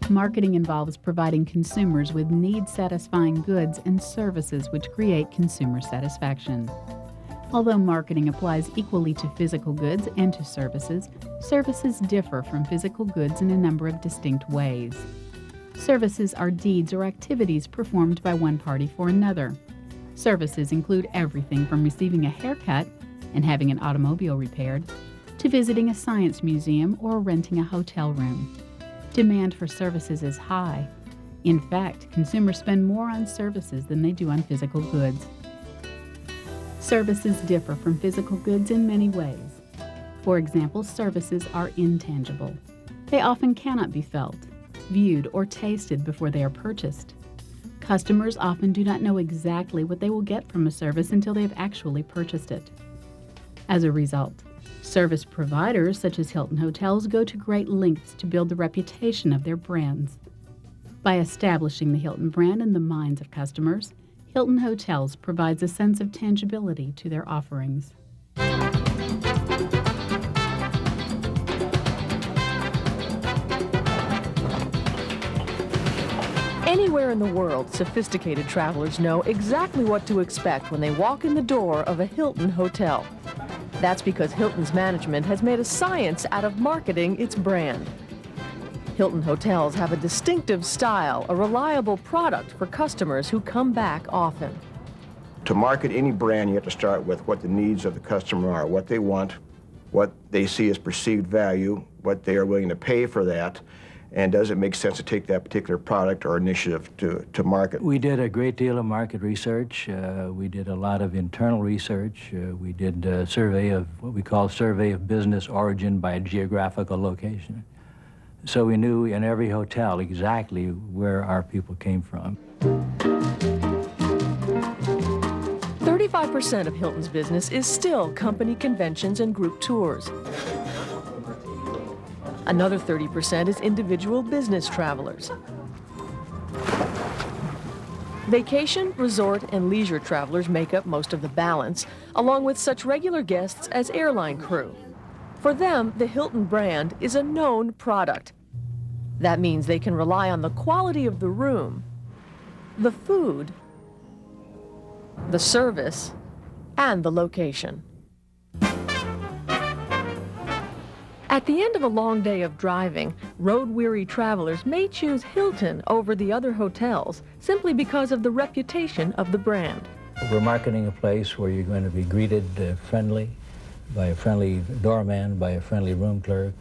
Marketing involves providing consumers with need-satisfying goods and services which create consumer satisfaction. Although marketing applies equally to physical goods and to services, services differ from physical goods in a number of distinct ways. Services are deeds or activities performed by one party for another. Services include everything from receiving a haircut and having an automobile repaired, to visiting a science museum or renting a hotel room. Demand for services is high. In fact, consumers spend more on services than they do on physical goods. Services differ from physical goods in many ways. For example, services are intangible. They often cannot be felt, viewed, or tasted before they are purchased. Customers often do not know exactly what they will get from a service until they have actually purchased it. As a result, service providers such as Hilton Hotels go to great lengths to build the reputation of their brands. By establishing the Hilton brand in the minds of customers, Hilton Hotels provides a sense of tangibility to their offerings. Anywhere in the world, sophisticated travelers know exactly what to expect when they walk in the door of a Hilton hotel. That's because Hilton's management has made a science out of marketing its brand. Hilton hotels have a distinctive style, a reliable product for customers who come back often. To market any brand, you have to start with what the needs of the customer are, what they want, what they see as perceived value, what they are willing to pay for that, and does it make sense to take that particular product or initiative to market? We did a great deal of market research. We did a lot of internal research. We did a survey of what we call survey of business origin by geographical location. So we knew in every hotel exactly where our people came from. 35% of Hilton's business is still company conventions and group tours. Another 30% is individual business travelers. Vacation, resort, and leisure travelers make up most of the balance, along with such regular guests as airline crew. For them, the Hilton brand is a known product. That means they can rely on the quality of the room, the food, the service, and the location. At the end of a long day of driving, road-weary travelers may choose Hilton over the other hotels simply because of the reputation of the brand. We're marketing a place where you're going to be greeted friendly, by a friendly doorman, by a friendly room clerk.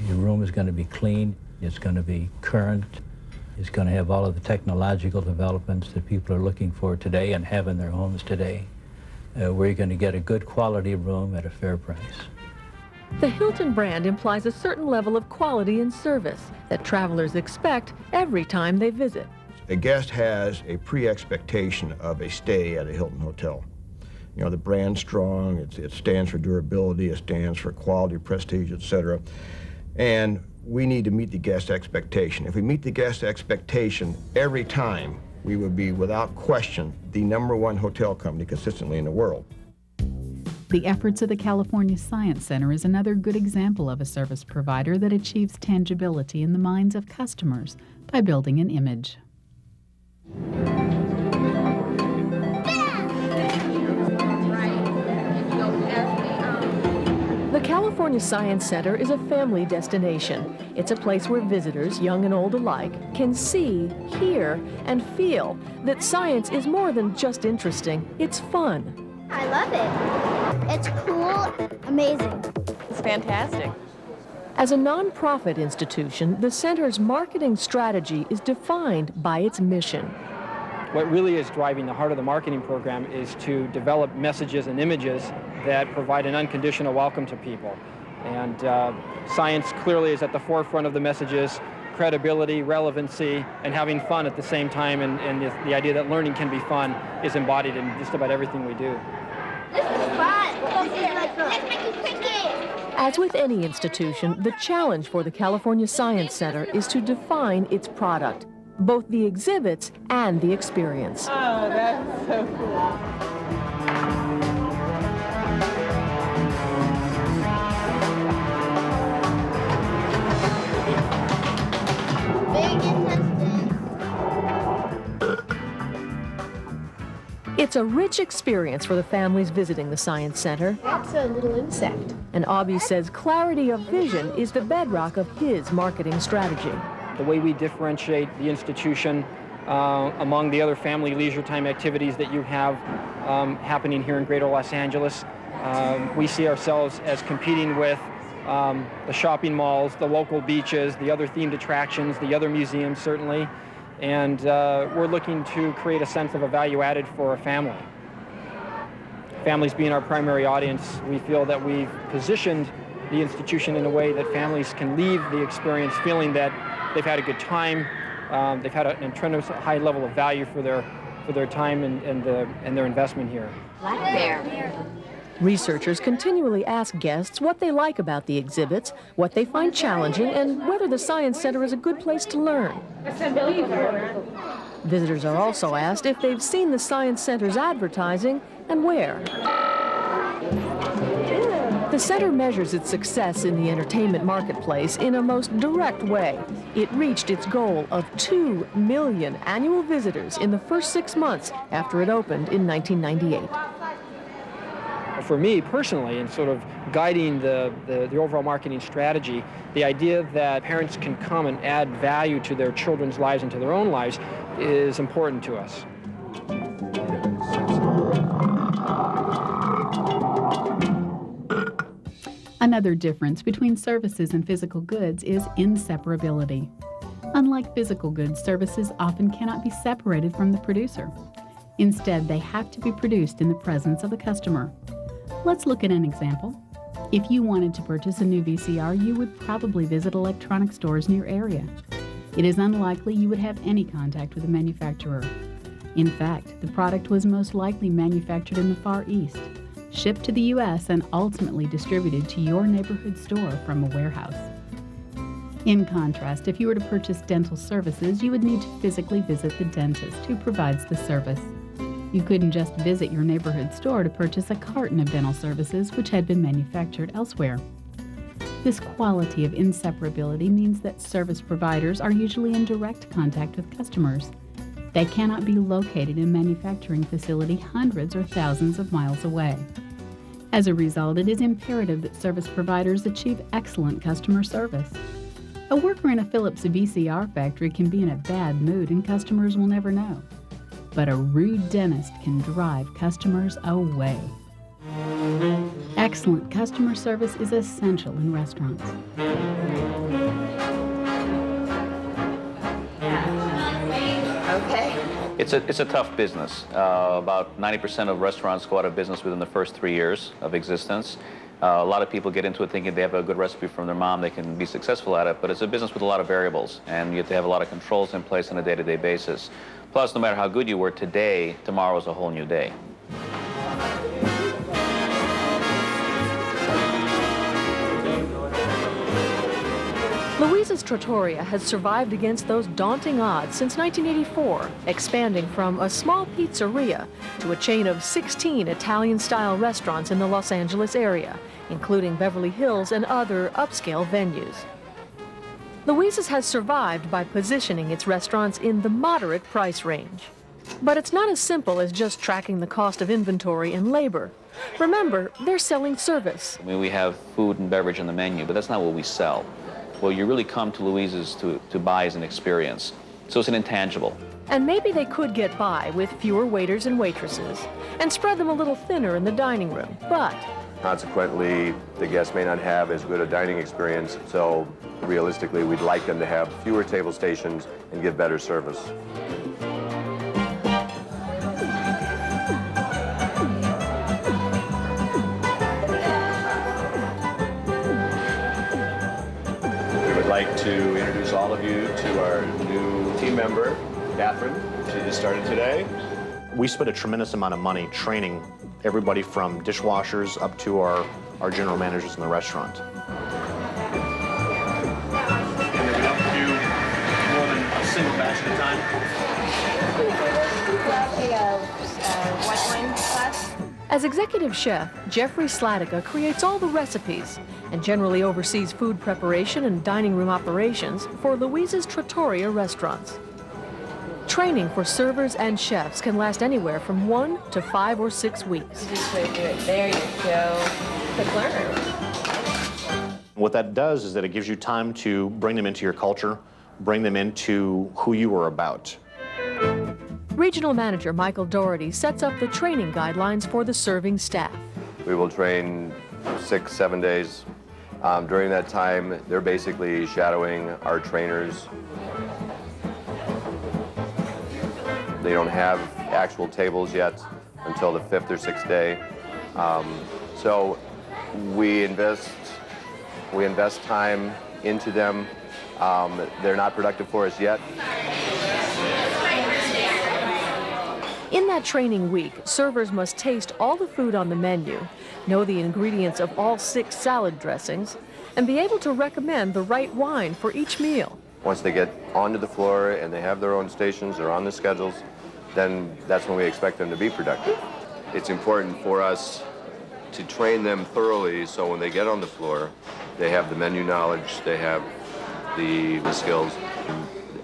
Your room is going to be clean, it's going to be current, it's going to have all of the technological developments that people are looking for today and have in their homes today, where you're going to get a good quality room at a fair price. The Hilton brand implies a certain level of quality and service that travelers expect every time they visit. A guest has a pre-expectation of a stay at a Hilton hotel. You know, the brand's strong, it stands for durability, it stands for quality, prestige, etc. And we need to meet the guest expectation. If we meet the guest expectation every time, we would be, without question, the #1 hotel company consistently in the world. The efforts of the California Science Center is another good example of a service provider that achieves tangibility in the minds of customers by building an image. The California Science Center is a family destination. It's a place where visitors, young and old alike, can see, hear, and feel that science is more than just interesting, it's fun. I love it. It's cool, amazing. It's fantastic. As a nonprofit institution, the center's marketing strategy is defined by its mission. What really is driving the heart of the marketing program is to develop messages and images that provide an unconditional welcome to people. And science clearly is at the forefront of the messages, credibility, relevancy, and having fun at the same time, and the idea that learning can be fun is embodied in just about everything we do. This is fun. Let's make it cricket. As with any institution, the challenge for the California Science Center is to define its product, both the exhibits and the experience. Oh, that's so cool. It's a rich experience for the families visiting the Science Center. That's a little insect. And Abhi says clarity of vision is the bedrock of his marketing strategy. The way we differentiate the institution among the other family leisure time activities that you have happening here in Greater Los Angeles, we see ourselves as competing with the shopping malls, the local beaches, the other themed attractions, the other museums certainly, and we're looking to create a sense of a value added for a family. Families being our primary audience, we feel that we've positioned the institution in a way that families can leave the experience feeling that they've had a good time, they've had a tremendous high level of value for their time and their investment here. Black bear. Researchers continually ask guests what they like about the exhibits, what they find challenging, and whether the Science Center is a good place to learn. Visitors are also asked if they've seen the Science Center's advertising and where. The center measures its success in the entertainment marketplace in a most direct way. It reached its goal of 2 million annual visitors in the first 6 months after it opened in 1998. For me personally, in sort of guiding the overall marketing strategy, the idea that parents can come and add value to their children's lives and to their own lives is important to us. Another difference between services and physical goods is inseparability. Unlike physical goods, services often cannot be separated from the producer. Instead, they have to be produced in the presence of the customer. Let's look at an example. If you wanted to purchase a new VCR, you would probably visit electronic stores in your area. It is unlikely you would have any contact with the manufacturer. In fact, the product was most likely manufactured in the Far East, shipped to the U.S., and ultimately distributed to your neighborhood store from a warehouse. In contrast, if you were to purchase dental services, you would need to physically visit the dentist who provides the service. You couldn't just visit your neighborhood store to purchase a carton of dental services which had been manufactured elsewhere. This quality of inseparability means that service providers are usually in direct contact with customers. They cannot be located in a manufacturing facility hundreds or thousands of miles away. As a result, it is imperative that service providers achieve excellent customer service. A worker in a Philips VCR factory can be in a bad mood and customers will never know. But a rude dentist can drive customers away. Excellent customer service is essential in restaurants. Okay. It's a tough business. About 90% of restaurants go out of business within the first 3 years of existence. A lot of people get into it thinking they have a good recipe from their mom, they can be successful at it, but it's a business with a lot of variables, and you have to have a lot of controls in place on a day-to-day basis. Plus, no matter how good you were today, tomorrow is a whole new day. Louise's Trattoria has survived against those daunting odds since 1984, expanding from a small pizzeria to a chain of 16 Italian-style restaurants in the Los Angeles area, including Beverly Hills and other upscale venues. Louise's has survived by positioning its restaurants in the moderate price range. But it's not as simple as just tracking the cost of inventory and labor. Remember, they're selling service. I mean, we have food and beverage on the menu, but that's not what we sell. What you really come to Louise's to buy is an experience. So it's an intangible. And maybe they could get by with fewer waiters and waitresses and spread them a little thinner in the dining room, but consequently, the guests may not have as good a dining experience, so realistically, we'd like them to have fewer table stations and give better service. We would like to introduce all of you to our new team member, Catherine. She just started today. We spent a tremendous amount of money training everybody from dishwashers up to our general managers in the restaurant. And we don't do more than a single batch at a time. White wine class? as executive chef, Jeffrey Slatica creates all the recipes and generally oversees food preparation and dining room operations for Louise's Trattoria restaurants. Training for servers and chefs can last anywhere from 1 to 5 or 6 weeks. Just way to do it. There you go. Quick learn. What that does is that it gives you time to bring them into your culture, bring them into who you are about. Regional Manager Michael Doherty sets up the training guidelines for the serving staff. We will train 6-7 days. During that time, they're basically shadowing our trainers. They don't have actual tables yet until the 5th or 6th day. So we invest time into them. They're not productive for us yet. In that training week, servers must taste all the food on the menu, know the ingredients of all 6 salad dressings, and be able to recommend the right wine for each meal. Once they get onto the floor and they have their own stations, they're on the schedules, then that's when we expect them to be productive. It's important for us to train them thoroughly so when they get on the floor, they have the menu knowledge, they have the skills.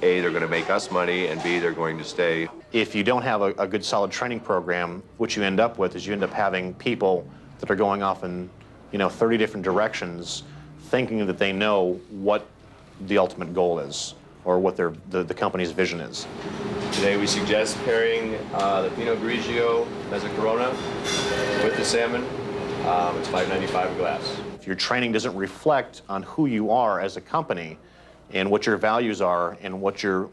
A, they're going to make us money, and B, they're going to stay. If you don't have a good solid training program, what you end up with is you end up having people that are going off in 30 different directions, thinking that they know what the ultimate goal is or what the company's vision is. Today we suggest pairing the Pinot Grigio Mezzacorona with the salmon. It's $5.95 a glass. If your training doesn't reflect on who you are as a company and what your values are and what your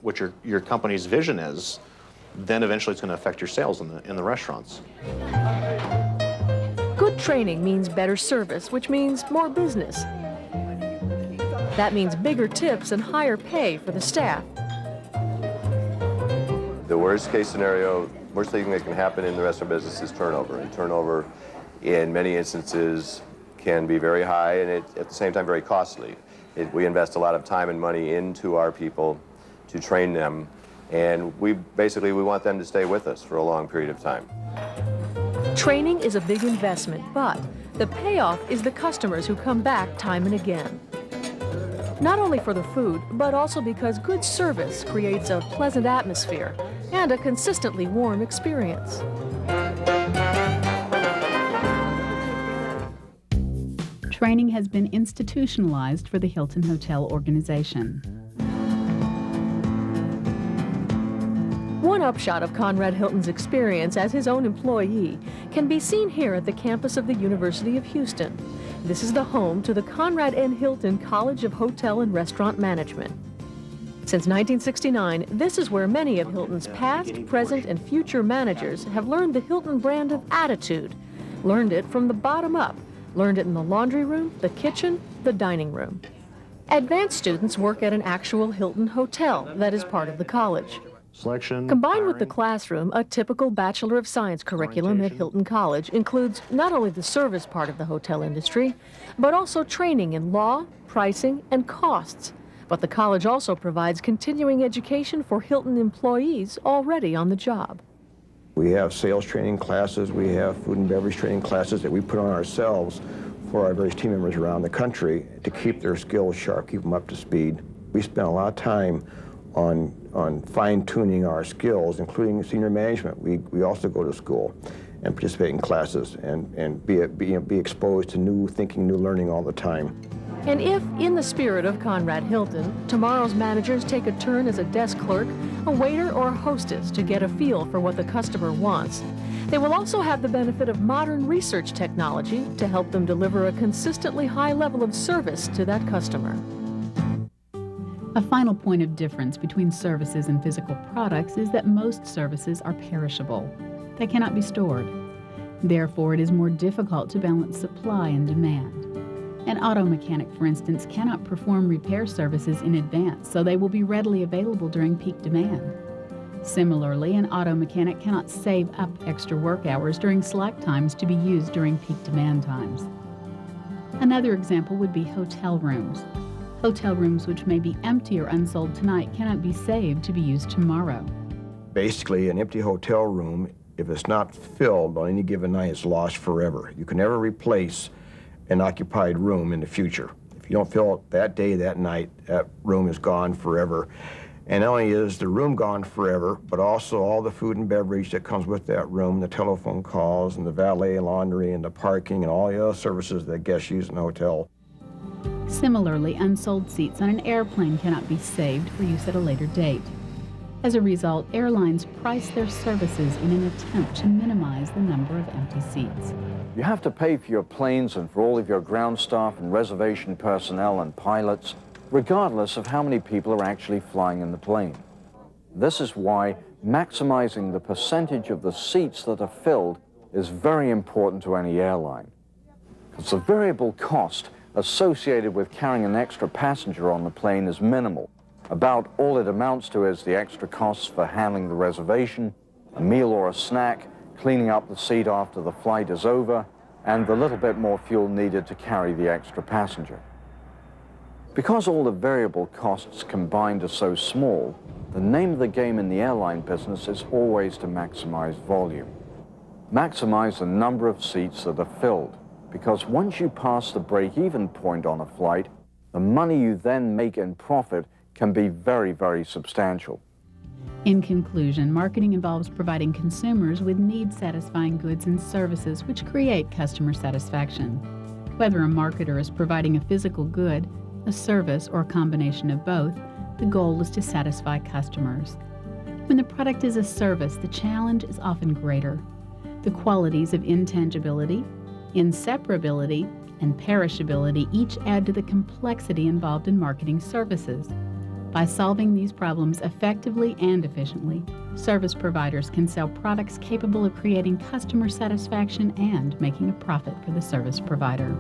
company's vision is, then eventually it's going to affect your sales in the restaurants. Good training means better service, which means more business. That means bigger tips and higher pay for the staff. The worst thing that can happen in the restaurant business is turnover. And turnover, in many instances, can be very high and at the same time very costly. We invest a lot of time and money into our people to train them, and we want them to stay with us for a long period of time. Training is a big investment, but the payoff is the customers who come back time and again. Not only for the food, but also because good service creates a pleasant atmosphere and a consistently warm experience. Training has been institutionalized for the Hilton Hotel organization. One upshot of Conrad Hilton's experience as his own employee can be seen here at the campus of the University of Houston. This is the home to the Conrad N. Hilton College of Hotel and Restaurant Management. Since 1969, this is where many of Hilton's past, present, and future managers have learned the Hilton brand of attitude, learned it from the bottom up, learned it in the laundry room, the kitchen, the dining room. Advanced students work at an actual Hilton hotel that is part of the college. Selection, Combined with the classroom, a typical Bachelor of Science curriculum at Hilton College includes not only the service part of the hotel industry, but also training in law, pricing, and costs. But the college also provides continuing education for Hilton employees already on the job. We have sales training classes, we have food and beverage training classes that we put on ourselves for our various team members around the country to keep their skills sharp, keep them up to speed. We spend a lot of time on fine-tuning our skills, including senior management. We also go to school and participate in classes and be exposed to new thinking, new learning all the time. And if, in the spirit of Conrad Hilton, tomorrow's managers take a turn as a desk clerk, a waiter, or a hostess to get a feel for what the customer wants, they will also have the benefit of modern research technology to help them deliver a consistently high level of service to that customer. A final point of difference between services and physical products is that most services are perishable. They cannot be stored. Therefore, it is more difficult to balance supply and demand. An auto mechanic, for instance, cannot perform repair services in advance, so they will be readily available during peak demand. Similarly, an auto mechanic cannot save up extra work hours during slack times to be used during peak demand times. Another example would be hotel rooms. Hotel rooms which may be empty or unsold tonight cannot be saved to be used tomorrow. Basically, an empty hotel room, if it's not filled on any given night, it's lost forever. You can never replace an occupied room in the future. If you don't fill it that day, that night, that room is gone forever. And not only is the room gone forever, but also all the food and beverage that comes with that room, the telephone calls and the valet laundry and the parking and all the other services that guests use in the hotel. Similarly, unsold seats on an airplane cannot be saved for use at a later date. As a result, airlines price their services in an attempt to minimize the number of empty seats. You have to pay for your planes and for all of your ground staff and reservation personnel and pilots, regardless of how many people are actually flying in the plane. This is why maximizing the percentage of the seats that are filled is very important to any airline. Because the variable cost associated with carrying an extra passenger on the plane is minimal. About all it amounts to is the extra costs for handling the reservation, a meal or a snack, cleaning up the seat after the flight is over, and the little bit more fuel needed to carry the extra passenger. Because all the variable costs combined are so small, the name of the game in the airline business is always to maximize volume. Maximize the number of seats that are filled, because once you pass the break-even point on a flight, the money you then make in profit can be very, very substantial. In conclusion, marketing involves providing consumers with need-satisfying goods and services which create customer satisfaction. Whether a marketer is providing a physical good, a service, or a combination of both, the goal is to satisfy customers. When the product is a service, the challenge is often greater. The qualities of intangibility, inseparability, and perishability each add to the complexity involved in marketing services. By solving these problems effectively and efficiently, service providers can sell products capable of creating customer satisfaction and making a profit for the service provider.